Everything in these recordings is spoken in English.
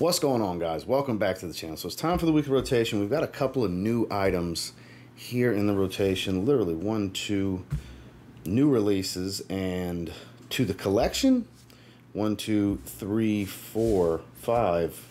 What's going on, guys? Welcome back to the channel. So it's time for the weekly rotation. We've got a couple of new items here in the rotation. Literally 1, 2 new releases, and to the collection 1, 2, 3, 4, 5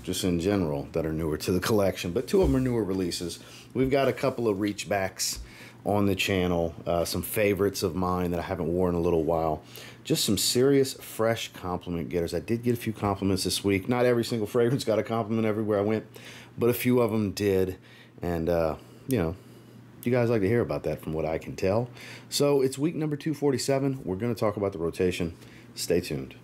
just in general that are newer to the collection, but 2 of them are newer releases. We've got a couple of reach backs on the channel, some favorites of mine that I haven't worn in a little while. Just some serious fresh compliment getters. I did get a few compliments this week. Not every single fragrance got a compliment everywhere I went, but a few of them did. And you know, you guys like to hear about that from what I can tell. So it's week number 247. We're going to talk about the rotation. Stay tuned.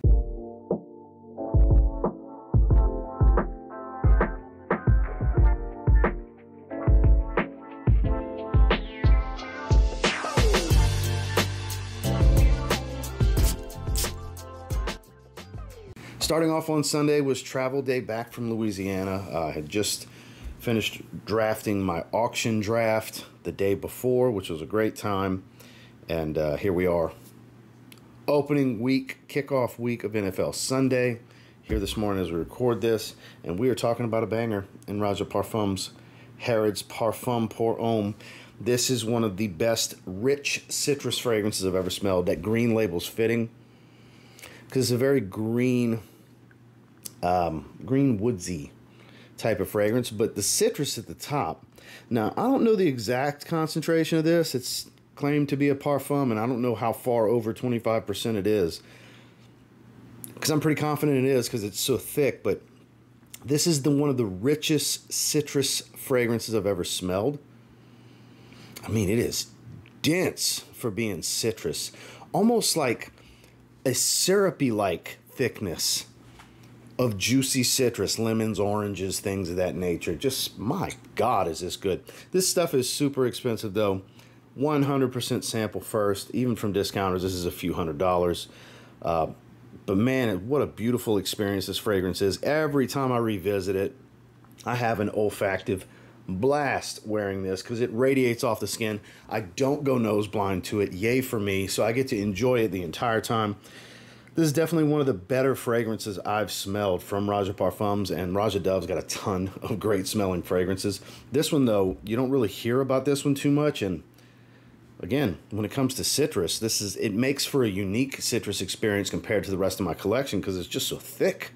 Starting off on Sunday was travel day back from Louisiana. I had just finished drafting my auction draft the day before, which was a great time. And here we are. Opening week, kickoff week of NFL Sunday. Here this morning as we record this. And we are talking about a banger in Roja Parfums' Harrods Parfum Pour Homme. This is one of the best rich citrus fragrances I've ever smelled. That green label's fitting, because it's a very green woodsy type of fragrance, but the citrus at the top. Now, I don't know the exact concentration of this. It's claimed to be a parfum, and I don't know how far over 25% it is, because I'm pretty confident it is because it's so thick. But this is one of the richest citrus fragrances I've ever smelled. I mean, it is dense for being citrus, almost like a syrupy-like thickness of juicy citrus, lemons, oranges, things of that nature. Just, my God, is this good. This stuff is super expensive, though. 100% sample first. Even from discounters, this is a few $100s. But man, what a beautiful experience this fragrance is. Every time I revisit it, I have an olfactive blast wearing this because it radiates off the skin. I don't go nose blind to it. Yay for me. So I get to enjoy it the entire time. This is definitely one of the better fragrances I've smelled from Roja Parfums, and Roja Dove's got a ton of great smelling fragrances. This one, though, you don't really hear about this one too much. And again, when it comes to citrus, it makes for a unique citrus experience compared to the rest of my collection because it's just so thick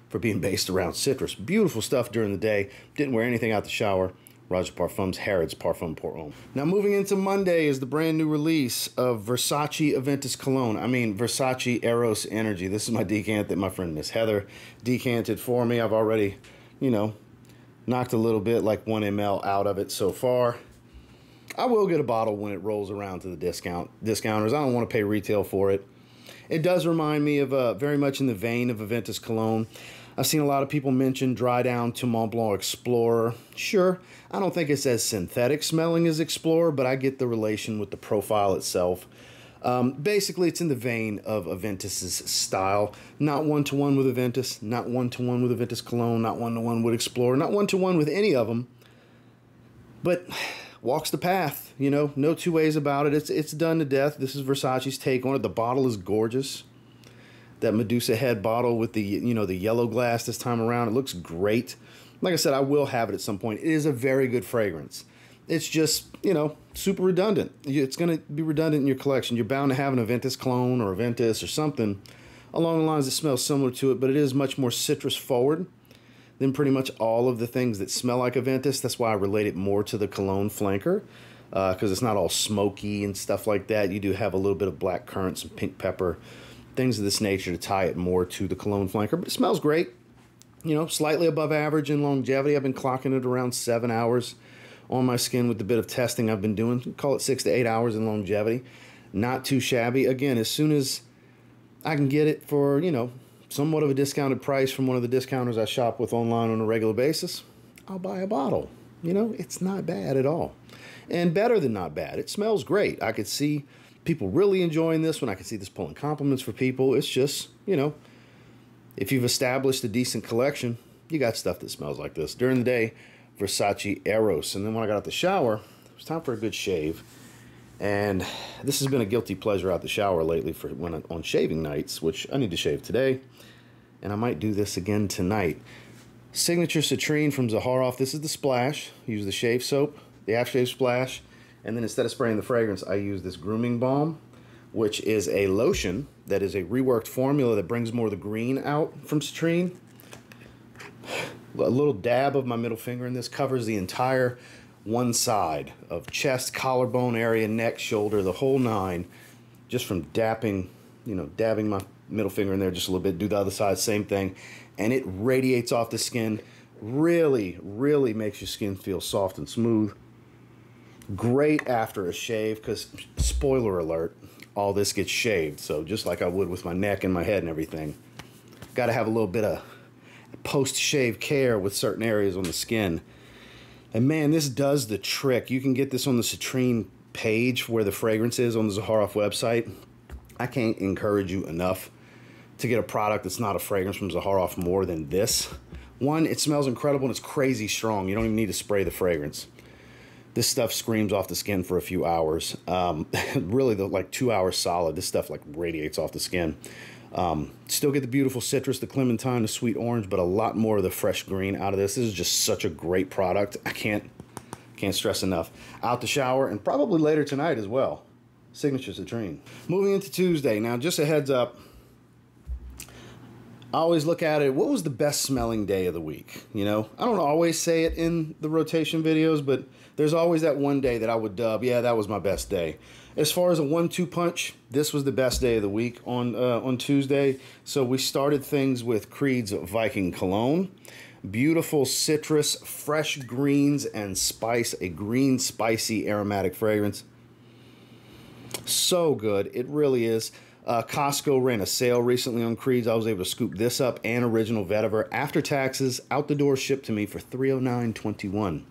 for being based around citrus. Beautiful stuff during the day. Didn't wear anything out the shower. Roja Parfums' Harrods Parfum Pour Homme. Now, moving into Monday is the brand new release of Versace Aventus Cologne. I mean, Versace Eros Energy. This is my decant that my friend Miss Heather decanted for me. I've already, you know, knocked a little bit, like 1 ml out of it so far. I will get a bottle when it rolls around to the discounters. I don't want to pay retail for it. It does remind me of very much in the vein of Aventus Cologne. I've seen a lot of people mention Dry Down to Mont Blanc Explorer. Sure, I don't think it's as synthetic smelling as Explorer, but I get the relation with the profile itself. Basically, it's in the vein of Aventus's style. Not one-to-one with Aventus, not one-to-one with Aventus Cologne, not one-to-one with Explorer, not one-to-one with any of them. But walks the path, you know, no two ways about it. It's done to death. This is Versace's take on it. The bottle is gorgeous. That Medusa head bottle with the, you know, the yellow glass this time around. It looks great. Like I said, I will have it at some point. It is a very good fragrance. It's just, you know, super redundant. It's going to be redundant in your collection. You're bound to have an Aventus clone or Aventus or something along the lines that smells similar to it, but it is much more citrus forward than pretty much all of the things that smell like Aventus. That's why I relate it more to the cologne flanker, because it's not all smoky and stuff like that. You do have a little bit of black currant, some pink pepper, things of this nature to tie it more to the cologne flanker. But it smells great. You know, slightly above average in longevity. I've been clocking it around 7 hours on my skin with the bit of testing I've been doing. Call it 6 to 8 hours in longevity. Not too shabby. Again, as soon as I can get it for, you know, somewhat of a discounted price from one of the discounters I shop with online on a regular basis, I'll buy a bottle. You know, it's not bad at all. And better than not bad. It smells great. I could see people really enjoying this one. I can see this pulling compliments for people. It's just, you know, if you've established a decent collection, you got stuff that smells like this. During the day, Versace Eros. And then when I got out the shower, it was time for a good shave. And this has been a guilty pleasure out the shower lately for on shaving nights, which I need to shave today. and I might do this again tonight. Signature Citrine from Zaharoff. This is the splash. Use the shave soap, the aftershave splash, and then instead of spraying the fragrance, I use this grooming balm, which is a lotion that is a reworked formula that brings more of the green out from Citrine. A little dab of my middle finger in this covers the entire one side of chest, collarbone area, neck, shoulder, the whole nine, just from dabbing my middle finger in there just a little bit. Do the other side, same thing, and it radiates off the skin. Really, really makes your skin feel soft and smooth. Great after a shave, because spoiler alert, all this gets shaved. So just like I would with my neck and my head and everything, got to have a little bit of post-shave care with certain areas on the skin. And man, this does the trick. You can get this on the Citrine page where the fragrance is on the Zaharoff website. I can't encourage you enough to get a product that's not a fragrance from Zaharoff more than this. One, it smells incredible and it's crazy strong. You don't even need to spray the fragrance. This stuff screams off the skin for a few hours. Really, like 2 hours solid. This stuff like radiates off the skin. Still get the beautiful citrus, the clementine, the sweet orange, but a lot more of the fresh green out of this. This is just such a great product. I can't stress enough. Out the shower, and probably later tonight as well. Signature Citrine. Moving into Tuesday. Now, just a heads up. I always look at it, what was the best smelling day of the week? You know, I don't always say it in the rotation videos, but there's always that one day that I would dub, yeah, that was my best day. As far as a 1-2 punch, this was the best day of the week on Tuesday. So we started things with Creed's Viking Cologne. Beautiful citrus, fresh greens and spice, a green, spicy, aromatic fragrance. So good, it really is. Costco ran a sale recently on Creed's. I was able to scoop this up and original vetiver after taxes, out the door, shipped to me for $309.21.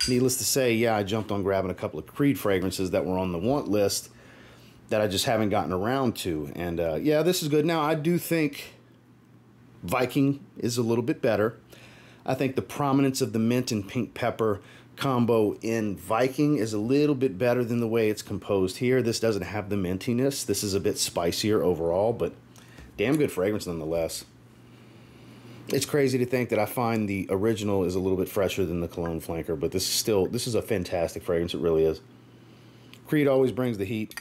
Needless to say, yeah, I jumped on grabbing a couple of Creed fragrances that were on the want list that I just haven't gotten around to. And yeah, this is good. Now, I do think Viking is a little bit better. I think the prominence of the mint and pink pepper combo in Viking is a little bit better than the way it's composed here. This doesn't have the mintiness. This is a bit spicier overall, but damn good fragrance nonetheless. It's crazy to think that I find the original is a little bit fresher than the Cologne flanker, but this is a fantastic fragrance. It really is. Creed always brings the heat.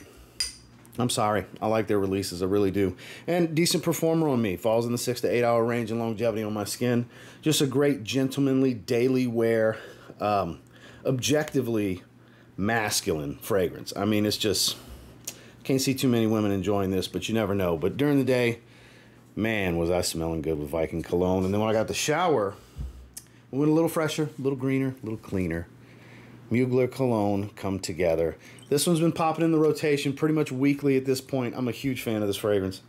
I'm sorry. I like their releases. I really do. And decent performer on me. Falls in the 6 to 8 hour range in longevity on my skin. Just a great gentlemanly daily wear, objectively masculine fragrance. I mean, it's just, can't see too many women enjoying this, but you never know. But during the day, man, was I smelling good with Viking Cologne. And then when I got the shower, we went a little fresher, a little greener, a little cleaner. Mugler Cologne come together. This one's been popping in the rotation pretty much weekly at this point. I'm a huge fan of this fragrance.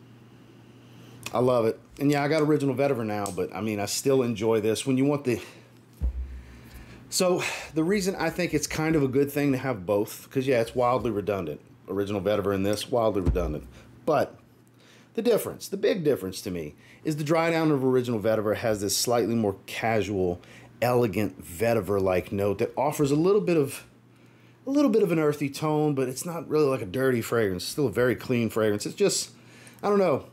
I love it. And yeah, I got original vetiver now, but I mean, I still enjoy this. When you want the... So the reason I think it's kind of a good thing to have both, because yeah, it's wildly redundant. Original vetiver in this, wildly redundant. But the difference, the big difference to me, is the dry down of original vetiver has this slightly more casual, elegant vetiver-like note that offers a little bit of an earthy tone, but it's not really like a dirty fragrance. It's still a very clean fragrance. It's just, I don't know,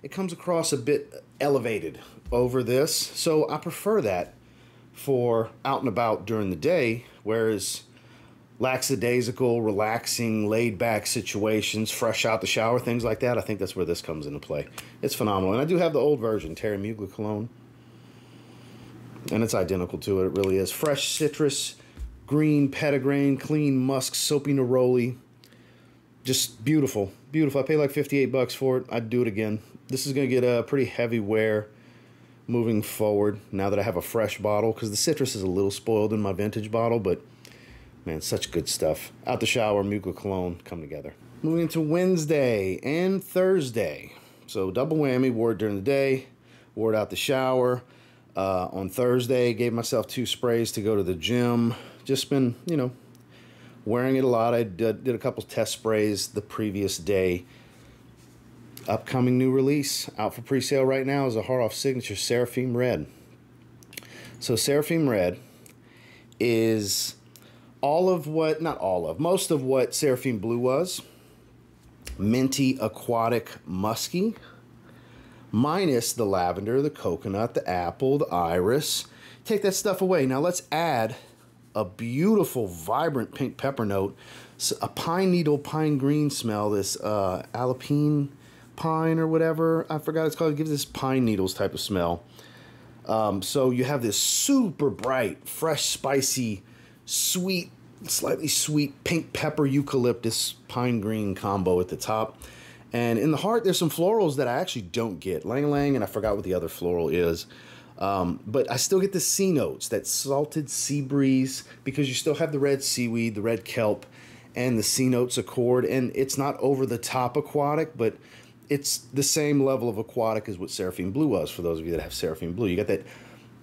it comes across a bit elevated over this, so I prefer that for out and about during the day, whereas lackadaisical, relaxing, laid-back situations, fresh out the shower, things like that, I think that's where this comes into play. It's phenomenal. And I do have the old version, Terry Mugler Cologne, and it's identical to it. It really is. Fresh citrus, green petitgrain, clean musk, soapy neroli. Just beautiful. Beautiful. I paid like $58 for it. I'd do it again. This is going to get a pretty heavy wear moving forward now that I have a fresh bottle, because the citrus is a little spoiled in my vintage bottle, but man, such good stuff. Out the shower, Mugler Cologne come together. Moving into Wednesday and Thursday. So double whammy, wore it during the day, wore it out the shower. On Thursday, gave myself 2 sprays to go to the gym. Just been, you know, wearing it a lot. I did a couple test sprays the previous day. Upcoming new release, out for pre-sale right now, is a Zaharoff Signature Seraphim Red. So Seraphim Red is most of what Seraphim Blue was. Minty, aquatic, musky, minus the lavender, the coconut, the apple, the iris. Take that stuff away. Now let's add a beautiful, vibrant pink pepper note, a pine needle, pine green smell, this alpine pine or whatever. I forgot it's called. It gives this pine needles type of smell. So you have this super bright, fresh, spicy, sweet, slightly sweet pink pepper eucalyptus pine green combo at the top. And in the heart, there's some florals that I actually don't get. Lang Lang, and I forgot what the other floral is. But I still get the sea notes, that salted sea breeze, because you still have the red seaweed, the red kelp, and the sea notes accord. And it's not over the top aquatic, but it's the same level of aquatic as what Seraphim Blue was, for those of you that have Seraphim Blue. You got that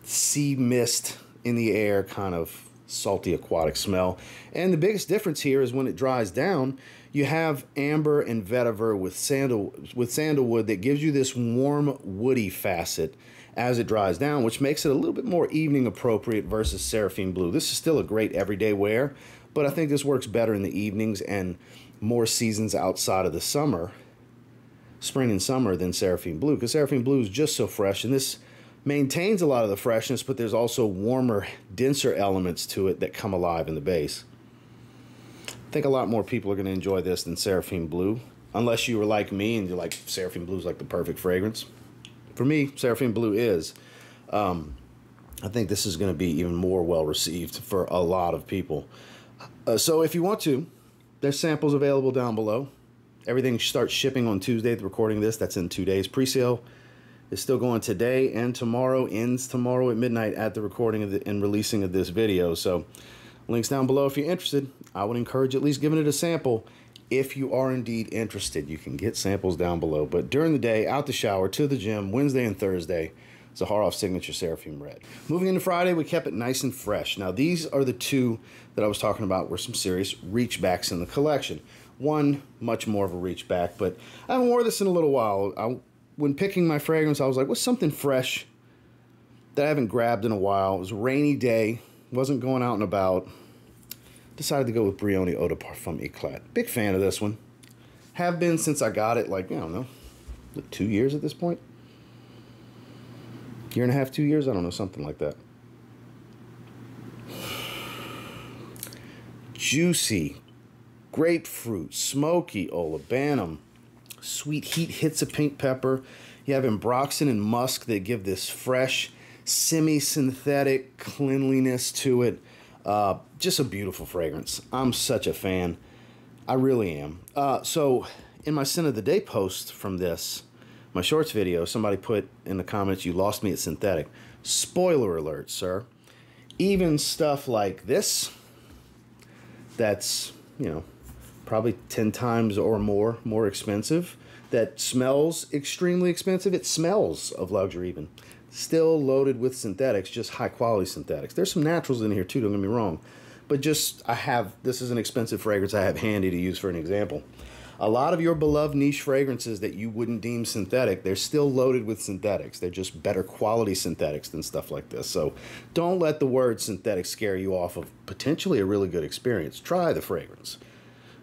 sea mist in the air, kind of salty aquatic smell. And the biggest difference here is when it dries down, you have amber and vetiver with sandalwood that gives you this warm, woody facet as it dries down, which makes it a little bit more evening appropriate versus Seraphim Blue. This is still a great everyday wear, but I think this works better in the evenings and more seasons outside of the summer, spring and summer, than Seraphim Blue, because Seraphim Blue is just so fresh, and this maintains a lot of the freshness, but there's also warmer, denser elements to it that come alive in the base. I think a lot more people are going to enjoy this than Seraphim Blue, unless you were like me and you're like, Seraphim Blue is like the perfect fragrance. For me, Seraphim Blue is. I think this is going to be even more well received for a lot of people. So if you want to, there's samples available down below. Everything starts shipping on Tuesday, the recording of this. That's in 2 days. Pre-sale is still going today and tomorrow. Ends tomorrow at midnight at the recording of and releasing of this video. So links down below if you're interested. I would encourage at least giving it a sample. If you are indeed interested, you can get samples down below. But during the day, out the shower, to the gym, Wednesday and Thursday, Zaharoff Signature Seraphim Red. Moving into Friday, we kept it nice and fresh. Now, these are the two that I was talking about were some serious reach backs in the collection. One, much more of a reach back, but I haven't worn this in a little while. When picking my fragrance, I was like, what's something fresh that I haven't grabbed in a while? It was a rainy day, wasn't going out and about. Decided to go with Brioni EDP Eclat. Big fan of this one. Have been since I got it, like, I don't know, 2 years at this point? Year and a half, 2 years? I don't know, something like that. Juicy, grapefruit, smoky, olibanum, sweet heat hits of pink pepper. You have ambroxan and musk that give this fresh, semi-synthetic cleanliness to it. Just a beautiful fragrance. I'm such a fan. I really am. So in my Scent of the Day post from this, my shorts video, somebody put in the comments, you lost me at synthetic. Spoiler alert, sir. Even stuff like this, that's, you know, probably 10 times or more expensive, that smells extremely expensive. It smells of luxury even. Still loaded with synthetics, just high quality synthetics. There's some naturals in here too, don't get me wrong. But just, this is an expensive fragrance I have handy to use for an example. A lot of your beloved niche fragrances that you wouldn't deem synthetic, they're still loaded with synthetics. They're just better quality synthetics than stuff like this. So don't let the word synthetic scare you off of potentially a really good experience. Try the fragrance.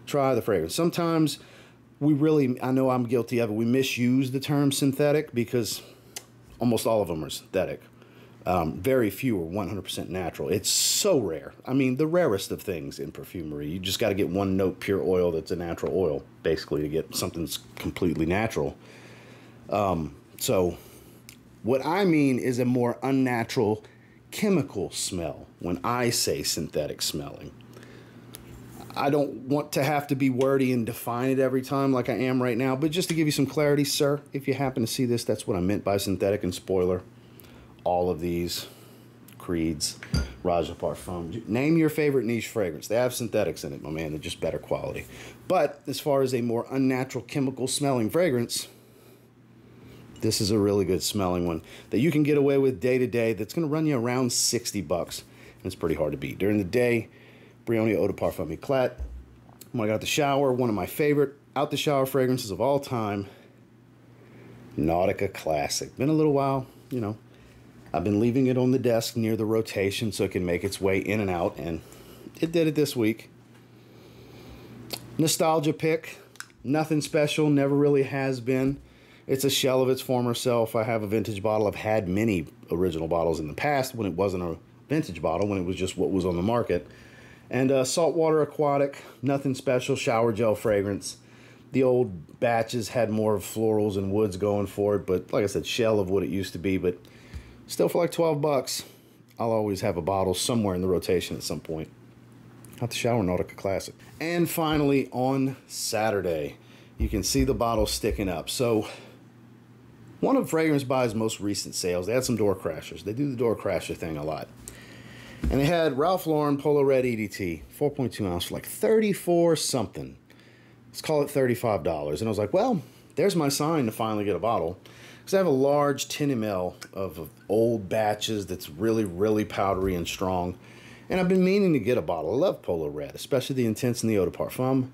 Try the fragrance. Sometimes we really, I know I'm guilty of it, we misuse the term synthetic because almost all of them are synthetic. Very few are 100% natural. It's so rare. I mean, the rarest of things in perfumery. You just got to get one note pure oil that's a natural oil, basically, to get something that's completely natural. So what I mean is a more unnatural chemical smell when I say synthetic smelling. I don't want to have to be wordy and define it every time like I am right now, but just to give you some clarity, sir, if you happen to see this, that's what I meant by synthetic. And spoiler, all of these, Creeds, Roja Parfum, name your favorite niche fragrance. They have synthetics in it, my man. They're just better quality. But as far as a more unnatural chemical smelling fragrance, this is a really good smelling one that you can get away with day to day. That's going to run you around $60. And it's pretty hard to beat. During the day, Brioni EDP Eclat. When I got out the shower, one of my favorite out the shower fragrances of all time, Nautica Classic. Been a little while, you know. I've been leaving it on the desk near the rotation so it can make its way in and out, and it did it this week. Nostalgia pick. Nothing special, never really has been. It's a shell of its former self. I have a vintage bottle. I've had many original bottles in the past when it wasn't a vintage bottle, when it was just what was on the market. And saltwater aquatic, nothing special, shower gel fragrance. The old batches had more florals and woods going for it, but like I said, shell of what it used to be, but still for like 12 bucks, I'll always have a bottle somewhere in the rotation at some point. Not the Shower Nautica Classic. And finally, on Saturday, you can see the bottle sticking up. So, one of Fragrance Buy's most recent sales, they had some door crashers. They do the door crasher thing a lot. And they had Ralph Lauren Polo Red EDT, 4.2 ounce for like 34 something. Let's call it $35. And I was like, well, there's my sign to finally get a bottle. Because I have a large 10 ml of old batches that's really, really powdery and strong. And I've been meaning to get a bottle. I love Polo Red, especially the Intense and the Eau de Parfum.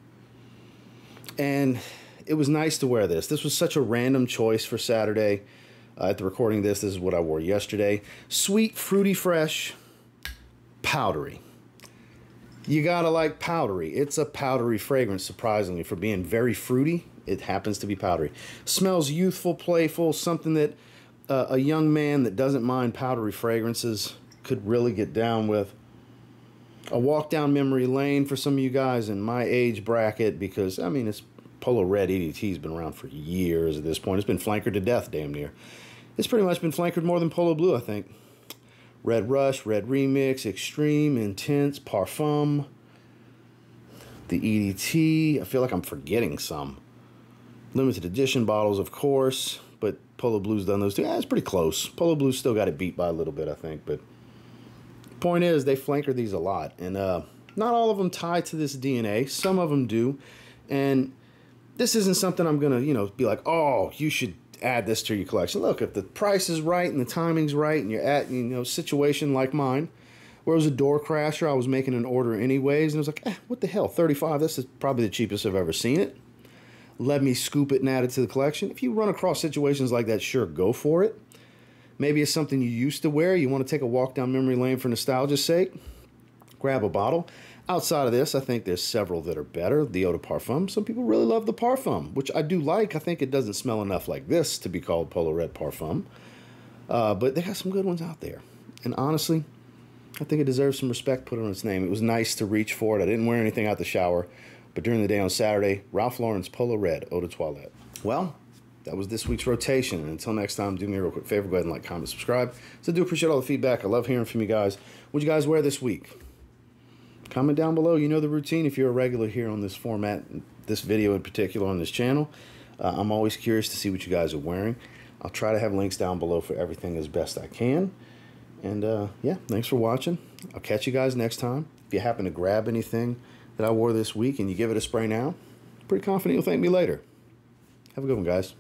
And it was nice to wear this. This was such a random choice for Saturday. At the recording of this is what I wore yesterday. Sweet, fruity, fresh, powdery. You gotta like powdery. It's a powdery fragrance, surprisingly. For being very fruity, it happens to be powdery. Smells youthful, playful, something that a young man that doesn't mind powdery fragrances could really get down with. A walk down memory lane for some of you guys in my age bracket, because, I mean, it's Polo Red EDT's been around for years at this point. It's been flankered to death, damn near. It's pretty much been flankered more than Polo Blue, I think. Red Rush, Red Remix, Extreme, Intense, Parfum, the EDT. I feel like I'm forgetting some. Limited edition bottles, of course, but Polo Blue's done those too. It's pretty close. Polo Blue's still got it beat by a little bit, I think, but point is, they flanker these a lot, and not all of them tie to this DNA. Some of them do, and this isn't something I'm gonna, be like, oh, you should add this to your collection. Look, if the price is right and the timing's right, and you're at, situation like mine, where it was a door crasher, I was making an order anyways, and I was like, what the hell, 35? This is probably the cheapest I've ever seen it. Let me scoop it and add it to the collection. If you run across situations like that, sure, go for it. Maybe it's something you used to wear. You want to take a walk down memory lane for nostalgia's sake. Grab a bottle. Outside of this, I think there's several that are better. The Eau de Parfum. Some people really love the Parfum, which I do like. I think it doesn't smell enough like this to be called Polo Red Parfum. But they got some good ones out there. And honestly, I think it deserves some respect put on its name. It was nice to reach for it. I didn't wear anything out the shower. But during the day on Saturday, Ralph Lauren's Polo Red Eau de Toilette. Well, that was this week's rotation. And until next time, do me a real quick favor. Go ahead and like, comment, subscribe. So I do appreciate all the feedback. I love hearing from you guys. What'd you guys wear this week? Comment down below. You know the routine if you're a regular here on this format, this video in particular on this channel. I'm always curious to see what you guys are wearing. I'll try to have links down below for everything as best I can. And yeah, thanks for watching. I'll catch you guys next time. If you happen to grab anything that I wore this week and you give it a spray now, pretty confident you'll thank me later. Have a good one, guys.